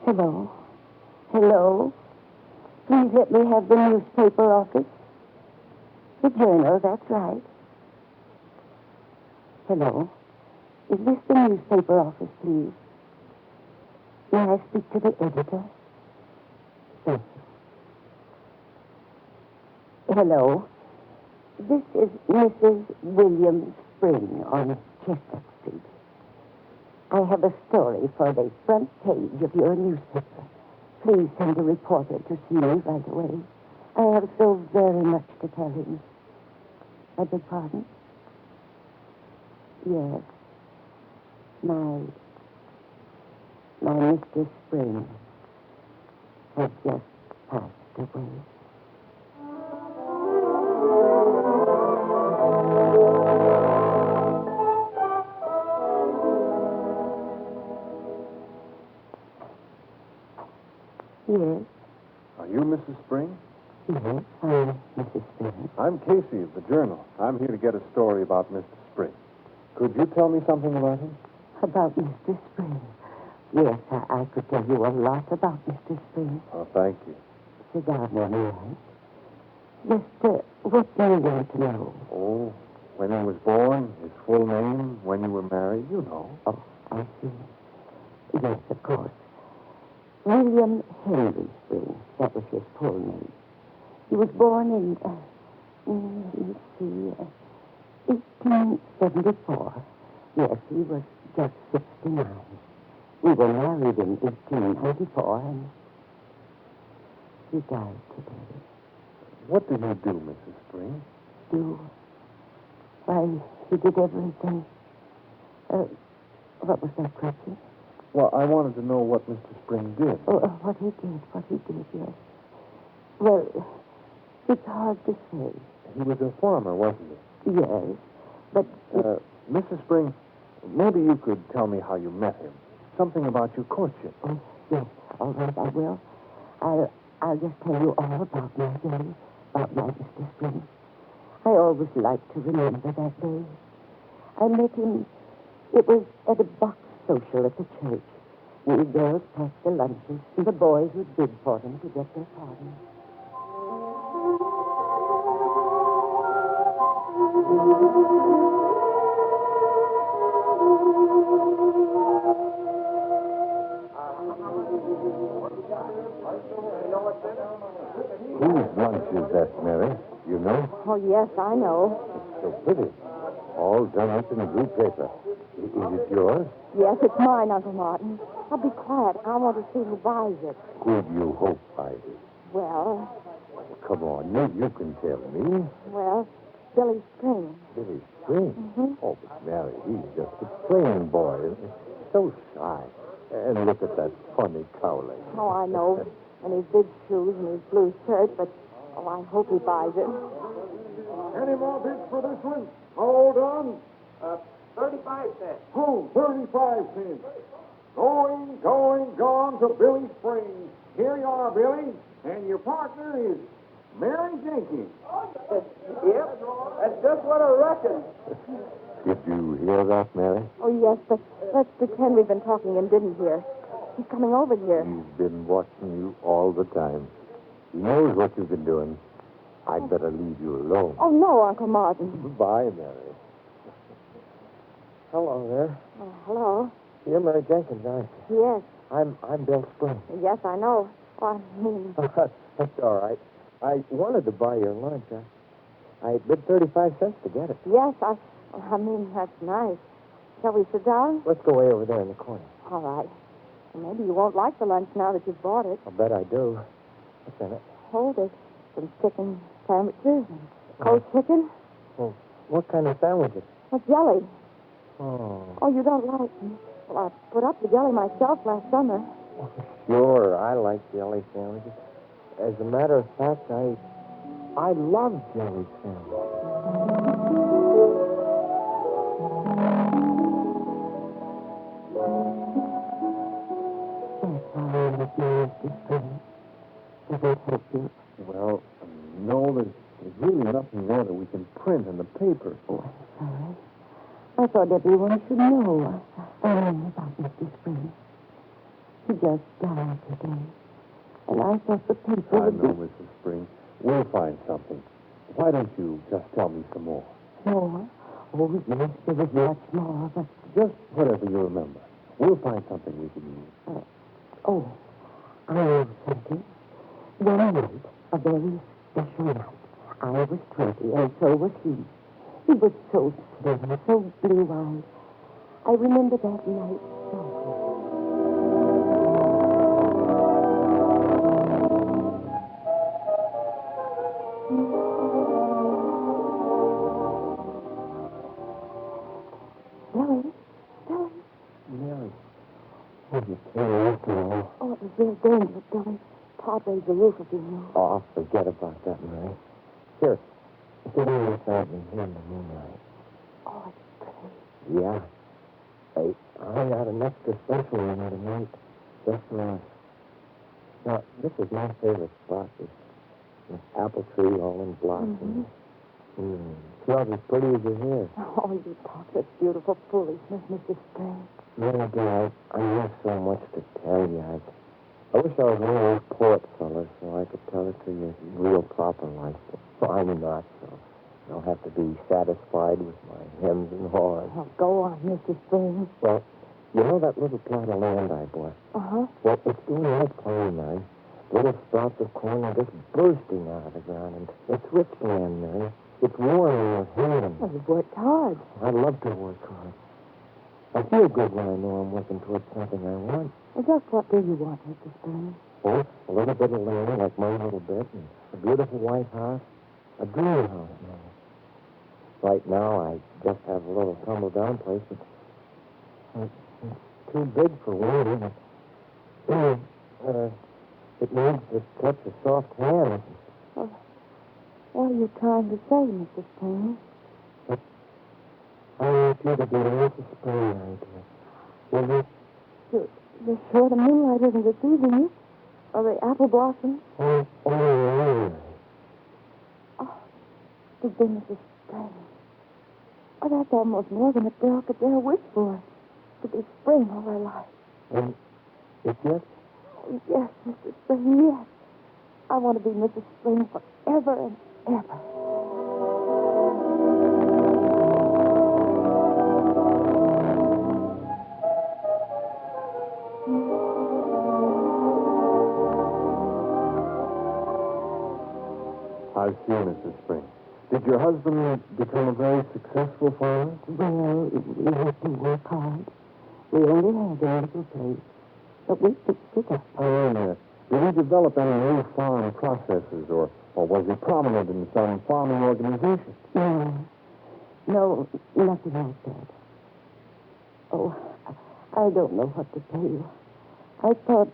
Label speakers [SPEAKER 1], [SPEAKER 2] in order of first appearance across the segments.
[SPEAKER 1] Hello? Hello? Please let me have the newspaper office. The journal, that's right. Hello? Is this the newspaper office, please? May I speak to the editor? Thank you. Hello? This is Mrs. William Spring on Chestnut Street. I have a story for the front page of your newspaper. Please send a reporter to see me right away. I have so very much to tell him. I beg pardon? Yes. My Mr. Spring has just passed away. Yes,
[SPEAKER 2] Are you Mrs. Spring?
[SPEAKER 1] yes, I'm Mrs. Spring.
[SPEAKER 2] I'm Casey of the Journal. I'm here to get a story about Mr. Spring. Could you tell me something about him?
[SPEAKER 1] About Mr. Spring. Yes, I could tell you a lot about Mr. Spring.
[SPEAKER 2] Oh, thank you.
[SPEAKER 1] Sit down, young man. Just, what do you want to know?
[SPEAKER 2] Oh, when he was born, his full name, when you were married, you know.
[SPEAKER 1] Oh, I see. Yes, of course. William Henry Spring. That was his full name. He was born in, let's see, 1874. Yes, he was just 69. We were married in 1894, and he died today.
[SPEAKER 2] What did he do, Mrs. Spring?
[SPEAKER 1] Do? Why, he did everything. What was that question?
[SPEAKER 2] Well, I wanted to know what Mr. Spring did.
[SPEAKER 1] Oh, what he did, yes. Well, it's hard to say.
[SPEAKER 2] He was a farmer, wasn't he?
[SPEAKER 1] Yes, but...
[SPEAKER 2] Mrs. Spring, maybe you could tell me how you met him. Something about your courtship.
[SPEAKER 1] Oh, yes, all right, I will. I'll just tell you all about my day, about my Mr. Spring. I always like to remember that day. I met him, it was at a box social at the church. We girls packed the lunches, and the boys would bid for them to get their pardon.
[SPEAKER 2] Whose lunch is that, Mary? You know?
[SPEAKER 3] Oh, yes, I know.
[SPEAKER 2] It's so pretty. All done up in blue paper. Is it yours?
[SPEAKER 3] Yes, it's mine, Uncle Martin. I'll be quiet. I want to see who buys it.
[SPEAKER 2] Who do you hope buys it?
[SPEAKER 3] Well,
[SPEAKER 2] Come on, you can tell me.
[SPEAKER 3] Billy Spring.
[SPEAKER 2] Billy Spring?
[SPEAKER 3] Mm-hmm.
[SPEAKER 2] Oh, but Mary, he's just a plain boy. So shy. And look at that funny cowlick.
[SPEAKER 3] Oh, I know. And his big shoes and his blue shirt, but, I hope he buys it.
[SPEAKER 4] Any more bids for this one? Hold on.
[SPEAKER 5] 35 cents.
[SPEAKER 4] Oh, 35 cents. Gone to Billy Spring. Here you are, Billy. And your partner is Mary Jenkins.
[SPEAKER 5] Yep, that's just what I reckon.
[SPEAKER 2] Did you hear that, Mary?
[SPEAKER 3] Oh, yes, but let's pretend we've been talking and didn't hear. He's coming over here.
[SPEAKER 2] He's been watching you all the time. He knows what you've been doing. I'd better leave you alone.
[SPEAKER 3] Oh, no, Uncle Martin.
[SPEAKER 2] Goodbye, Mary.
[SPEAKER 6] Hello there.
[SPEAKER 3] Oh, hello.
[SPEAKER 6] You're Mary Jenkins, aren't you?
[SPEAKER 3] Yes,
[SPEAKER 6] I'm Bill Spring.
[SPEAKER 3] yes, I know. Oh, I mean,
[SPEAKER 6] That's all right. I wanted to buy your lunch. I bid 35 cents to get it.
[SPEAKER 3] yes, I mean, that's nice. Shall we sit down?
[SPEAKER 6] Let's go way over there in the corner.
[SPEAKER 3] All right. Well, maybe you won't like the lunch now that you've bought it.
[SPEAKER 6] I'll bet I do. What's in it?
[SPEAKER 3] Hold it. Some chicken sandwiches and cold chicken.
[SPEAKER 6] Well, what kind of sandwiches?
[SPEAKER 3] With jelly.
[SPEAKER 6] Oh.
[SPEAKER 3] Oh, you don't like them? Well, I put up the jelly myself last summer.
[SPEAKER 6] Sure, I like jelly sandwiches. As a matter of fact, I love jelly sandwiches.
[SPEAKER 1] That's all I was Mr. Spring. Does it help you?
[SPEAKER 2] Well, no, there's really nothing there that we can print in the paper.
[SPEAKER 1] Oh, I'm sorry. I thought everyone should know about Mr. Spring. He just died today. And I thought the paper
[SPEAKER 2] I
[SPEAKER 1] would
[SPEAKER 2] know,
[SPEAKER 1] be...
[SPEAKER 2] Mrs. Spring. We'll find something. Why don't you just tell me some more?
[SPEAKER 1] More? Oh, yes, there was much more, but...
[SPEAKER 2] Just whatever you remember. We'll find something we can use.
[SPEAKER 1] I know something. One night, a very special night. I was 20, and so was he. He was so slim, so blue-eyed. I remember that night so Billy?
[SPEAKER 6] Mary. Would you care after all?
[SPEAKER 3] Oh, it was real dangerous, Billy. Todd raised the roof of the room.
[SPEAKER 6] Oh, forget about that, Mary. Here, sit down beside me here in the moonlight.
[SPEAKER 3] Oh, it's pretty.
[SPEAKER 6] Yeah. Hey, I got an extra special in there tonight, just for us. Now, this is my favorite spot. This apple tree all in blossom. Smells as pretty as your hair.
[SPEAKER 3] Oh, you talk such beautiful foolishness, Mr. Spring.
[SPEAKER 6] Mary, dear, I have so much to tell you. I wish I was one of those poet fellas so I could tell it to you real proper like. But I'm not, so I'll have to be satisfied with my hems and haws.
[SPEAKER 3] Oh, go on, Mr. Spring.
[SPEAKER 6] Well, you know that little plot of land I bought?
[SPEAKER 3] Uh-huh.
[SPEAKER 6] Well, it's doing all fine now. Little sprouts of corn are just bursting out of the ground, and it's rich land, Mary. It's warm in your hand.
[SPEAKER 3] Well, you've worked hard.
[SPEAKER 6] I love to work hard. I feel good when I know I'm working towards something I want.
[SPEAKER 3] Well, just what do you want, Mr. Spring?
[SPEAKER 6] Oh, a little bit of land, like my little bit, and a beautiful white house. A dream house, Mary. Right now, I just have a little tumble-down place, but it's too big for winter. It needs to touch a soft hand.
[SPEAKER 3] What are you trying to say, Mr. Spring?
[SPEAKER 6] I want you to be Mrs. Spring, I do. Will you?
[SPEAKER 3] You're sure the moonlight isn't deceiving you? Or the apple blossoms?
[SPEAKER 6] Oh,
[SPEAKER 3] To be Mrs. Spring. Oh, that's almost more than a girl could dare wish for. To be Spring all her life.
[SPEAKER 6] and it's yes?
[SPEAKER 3] Oh, yes, Mr. Spring, yes. I want to be Mrs. Spring forever and ever.
[SPEAKER 2] I see, Mrs. Spring. Did your husband become a very successful farmer?
[SPEAKER 1] Well, we had to work hard. We only had a little place, but we fixed it up.
[SPEAKER 2] Did he develop any new farm processes, or was he prominent in some farming organization?
[SPEAKER 1] No, nothing like that. Oh, I don't know what to tell you. I thought,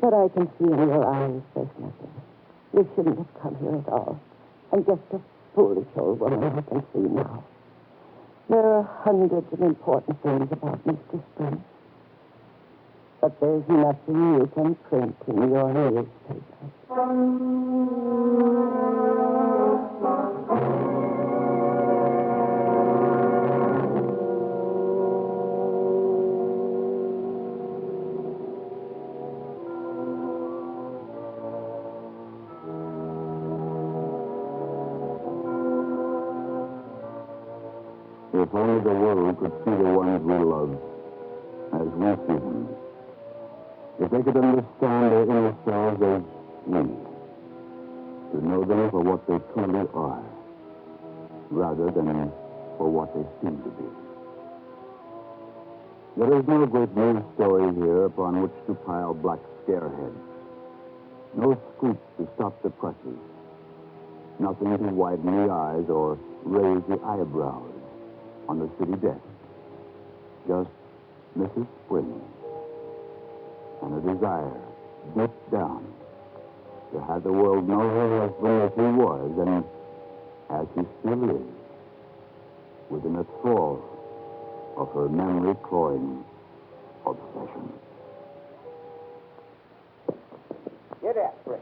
[SPEAKER 1] but I can see in your eyes there's nothing. You shouldn't have come here at all. I'm just a foolish old woman, I can see now. There are hundreds of important things about Mr. Spring. But there's nothing you can print in your newspaper.
[SPEAKER 7] If only the world could see the ones we love as we see them. If they could understand their inner selves as we, to know them for what they truly are, rather than for what they seem to be. There is no great news story here upon which to pile black scareheads. No scoop to stop the presses. Nothing to widen the eyes or raise the eyebrows on the city desk. Just Mrs. Spring. And a desire, deep down, to have the world know her husband as he was and as he still is, within a thrall of her memory-cloying obsession.
[SPEAKER 5] Get that, Spring.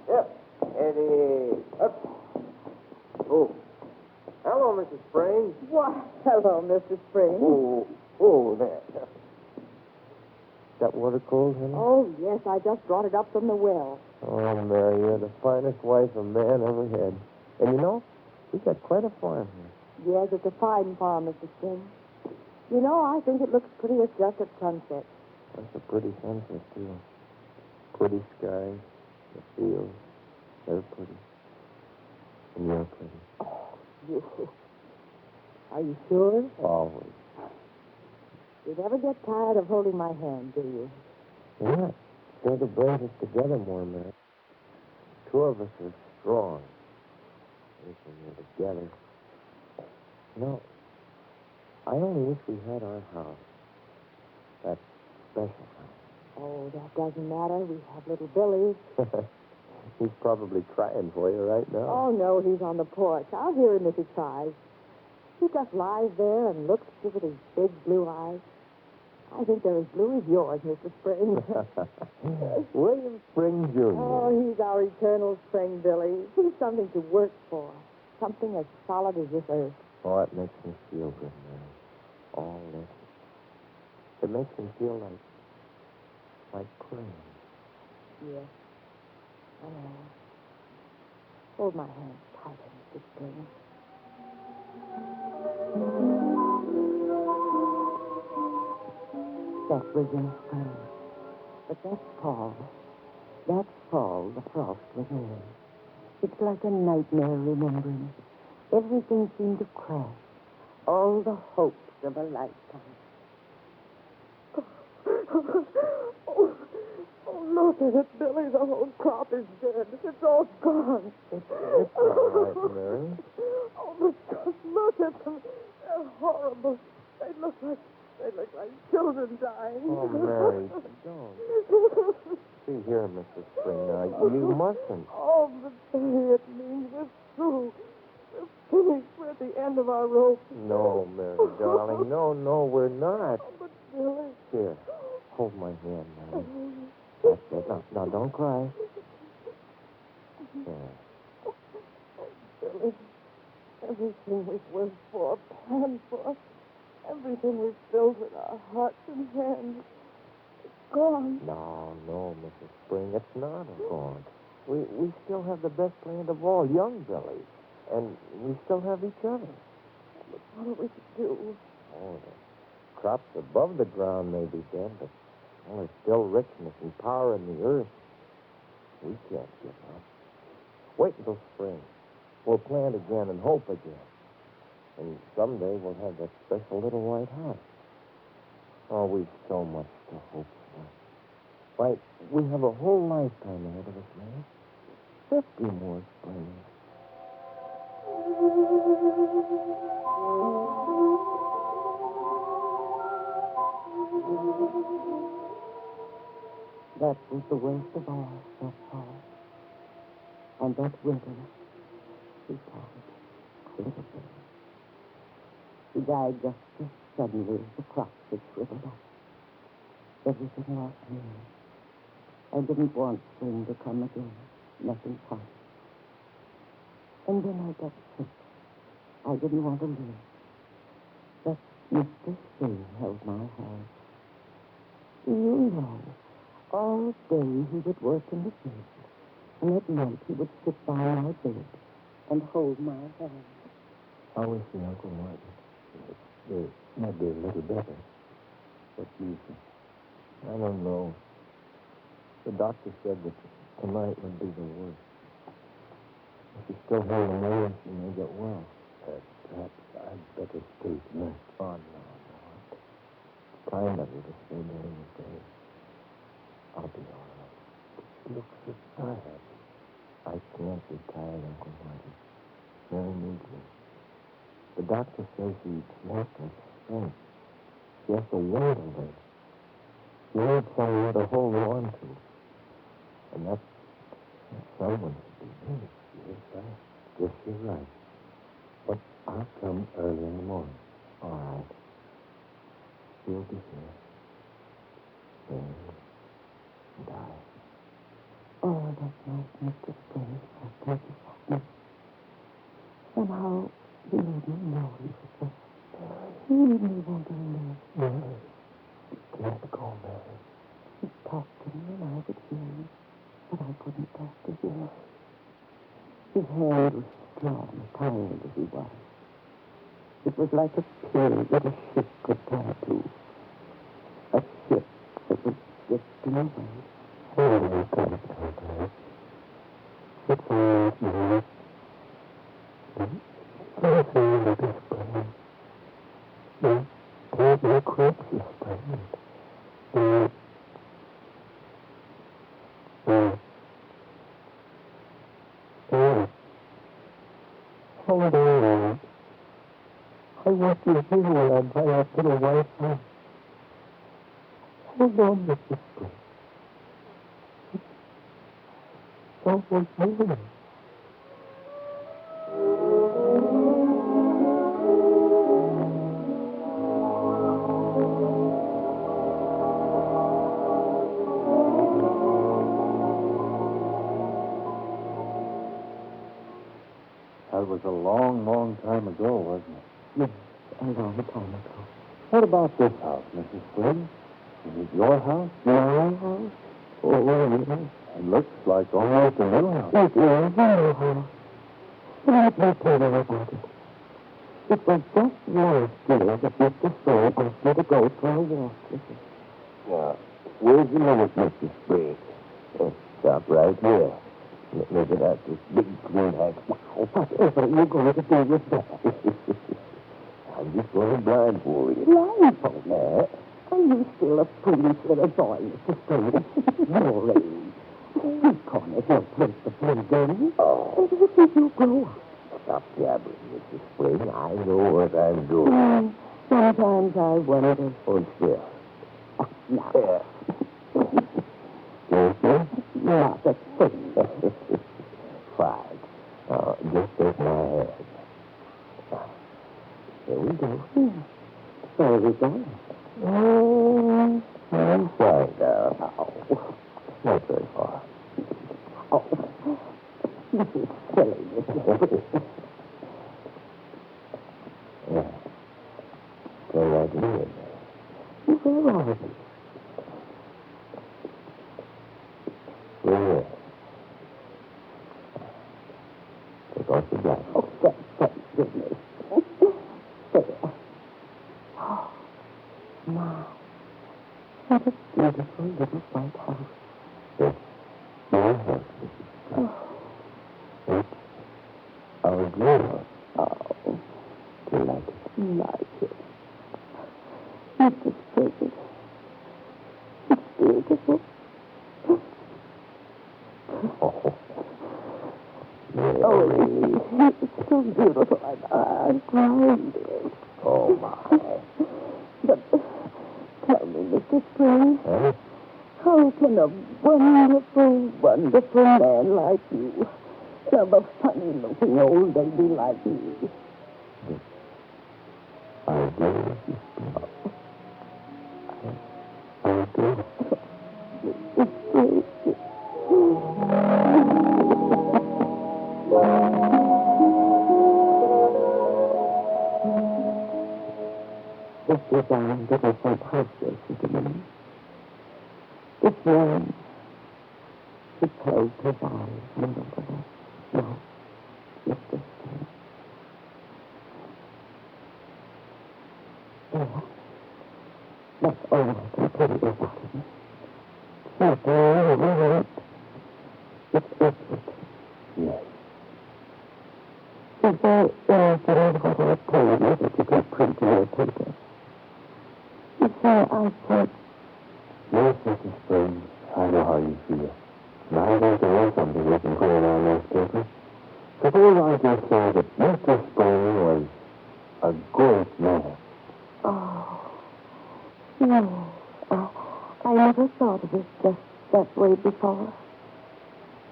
[SPEAKER 5] Yep. Eddie. Up. Oh. Hello, Mrs. Spring.
[SPEAKER 3] Why, hello, Mr. Spring.
[SPEAKER 5] Oh, there.
[SPEAKER 6] That water cold, honey?
[SPEAKER 3] Oh, yes, I just brought it up from the well.
[SPEAKER 6] Oh, Mary, you're the finest wife a man ever had. And you know, we got quite a farm here.
[SPEAKER 3] Yes, it's a fine farm, Mr. Spring. You know, I think it looks prettiest just at sunset.
[SPEAKER 6] That's a pretty sunset, too. Pretty sky, the fields. They're pretty. And you're pretty.
[SPEAKER 3] You. Are you sure?
[SPEAKER 6] Always.
[SPEAKER 3] You never get tired of holding my hand, do you?
[SPEAKER 6] Yeah. Sort of brings us together more, Mary. Two of us are strong. When we're together. No. I only wish we had our house. That special house.
[SPEAKER 3] Oh, that doesn't matter. We have little Billy.
[SPEAKER 6] He's probably crying for you right now.
[SPEAKER 3] Oh, no, he's on the porch. I'll hear him if he cries. He just lies there and looks at you with his big blue eyes. I think they're as blue as yours, Mr. Spring.
[SPEAKER 6] William Spring, Jr.
[SPEAKER 3] Oh, he's our eternal spring, Billy. He's something to work for. Something as solid as this earth.
[SPEAKER 6] Oh, it makes me feel good, Mary. All this. It makes me feel like praying.
[SPEAKER 3] Yes. I know. Hold my hand tighter, Mr. Spring.
[SPEAKER 1] That was in spring. But that's fall. That's fall, the frost was in. It's like a nightmare remembering. Everything seemed to crash. All the hopes of a lifetime.
[SPEAKER 3] Oh, look at it, Billy. The whole crop is dead. It's all gone.
[SPEAKER 6] It's all right, Mary.
[SPEAKER 3] Oh, but just look at them. They're horrible. They look like children dying.
[SPEAKER 6] Oh, Mary, don't. See here, Mrs. Spring, now, you mustn't.
[SPEAKER 3] Oh, but Billy, it means we're through. We're finished. We're at the end of our rope.
[SPEAKER 6] No, Mary, darling. No, we're not.
[SPEAKER 3] Oh, but Billy.
[SPEAKER 6] Here, hold my hand, Mary. That's it. Now, don't cry. There.
[SPEAKER 3] Billy, everything we've worked for, planned for, everything we've built with our hearts and hands, it's gone.
[SPEAKER 6] No, Mrs. Spring, it's not gone. We still have the best land of all, young Billy. And we still have each other.
[SPEAKER 3] But what are we to do?
[SPEAKER 6] Oh, the crops above the ground may be dead, but there's still richness and power in the earth. We can't give up. Wait until spring. We'll plant again and hope again. And someday we'll have that special little white house. Oh, we've so much to hope for. Why, we have a whole lifetime ahead of us, man. 50 more springs.
[SPEAKER 1] That was the worst of all, that fall. And that winter, she died, little baby. She died just as suddenly as the crops had shriveled up. Everything lost meaning. I didn't want spring to come again. Nothing possible. And then I got sick. I didn't want to live. But Mr. Spring held my hand. You know, all day he would work in the field, and at night he would sit by my bed and hold my hand.
[SPEAKER 2] How is the Uncle Martin? They might be a little better. What do you think?
[SPEAKER 6] I don't know. The doctor said that tonight would be the worst. If she's still holding on, she may get well.
[SPEAKER 2] Perhaps I'd better stay tonight.
[SPEAKER 6] Oh, no. It's kind of you to stay during the day. I'll be all right.
[SPEAKER 2] You look so tired.
[SPEAKER 6] I can't be tired, Uncle Marty. Mary needs me. The doctor says she's lost her strength. She has to wait a bit. She needs someone to hold on to. And that's someone to be me.
[SPEAKER 2] Yes, I guess you're right. But I'll come early in the morning.
[SPEAKER 6] All right. She'll be here. Mary and I.
[SPEAKER 1] Oh, that's nice, Mr. Spring. So good to me. Somehow, you made me know he was there. He made me want to live.
[SPEAKER 6] Mary, you can't go, Mary.
[SPEAKER 1] He talked to me and I could hear him, but I couldn't talk to him. His hand was strong, tired as he was. It was like a pill that a ship could tie to. A ship that was drifting away.
[SPEAKER 6] Oh, you can't go, Mary. It's all right, Mary. Everything will be spring. Your crops are spring. Hold on. I want you here when I buy that little white house. Hold on, Mr. Spring. It's almost over.
[SPEAKER 2] was a long, long time ago, wasn't it?
[SPEAKER 1] Yes, a long time ago.
[SPEAKER 2] What about this house, Mrs. Spring? Is it your house?
[SPEAKER 1] My house? Oh, yes.
[SPEAKER 2] It looks like almost a little house.
[SPEAKER 1] It is a little house. Let me tell you about it. It was just last year that Mr. Spring asked me to go for a walk with him.
[SPEAKER 6] Now, where's the minute, Mr. Spring? Stop right here. Look at that, this big clean hat.
[SPEAKER 1] Wow, whatever are you going to do with that?
[SPEAKER 6] I'm just going to blindfold you.
[SPEAKER 1] Blindfold? Are you still a foolish little boy, Mr. Spring? Your age. This corner's no place to play games.
[SPEAKER 6] Oh.
[SPEAKER 1] And what did you grow up?
[SPEAKER 6] Stop jabbering, Mr. Spring. I know what I'm doing.
[SPEAKER 1] Sometimes I wonder.
[SPEAKER 6] Hold still.
[SPEAKER 1] Now. Not a thing.
[SPEAKER 6] Fine. Just take my hand. Here we go.
[SPEAKER 1] Where are we going?
[SPEAKER 6] I'm sorry, now. Oh. Not very far.
[SPEAKER 1] Oh. This is silly, Mr. Spring.
[SPEAKER 6] Yeah. Go right ahead.
[SPEAKER 1] Where are we?
[SPEAKER 6] Here. Take off the glass.
[SPEAKER 1] Oh, thank goodness. There. Oh, my. What a beautiful little white house.
[SPEAKER 6] It's your house, Mrs. Spring. It's our greenhouse.
[SPEAKER 1] Oh,
[SPEAKER 6] Do you like it?
[SPEAKER 1] like it. Mr. Spring. It's beautiful.
[SPEAKER 6] Oh.
[SPEAKER 1] Oh, it's so beautiful. I'm crying.
[SPEAKER 6] Oh, my.
[SPEAKER 1] But tell me, Mr. Spring,
[SPEAKER 6] Huh?
[SPEAKER 1] how can a wonderful, wonderful man like you love a funny-looking old lady like me?
[SPEAKER 6] I do. I do.
[SPEAKER 1] This is our little front house, gentlemen. This man, he closed his eyes and looked at us. No, Mr. Spring. There. That's all I can tell you about him. Nothing really. It's Edward.
[SPEAKER 6] Yes.
[SPEAKER 1] Is there anything in what I told you that you can print in your paper? You say I said,
[SPEAKER 6] Yes, Mrs. Spring, I know how you feel. And I think there is something we can put in our newspaper. Suppose I just say that Mr. Spring was a great man.
[SPEAKER 1] oh, no, I never thought of it just that way before.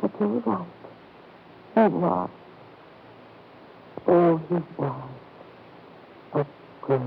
[SPEAKER 1] But you're right. He was. Oh, he was a great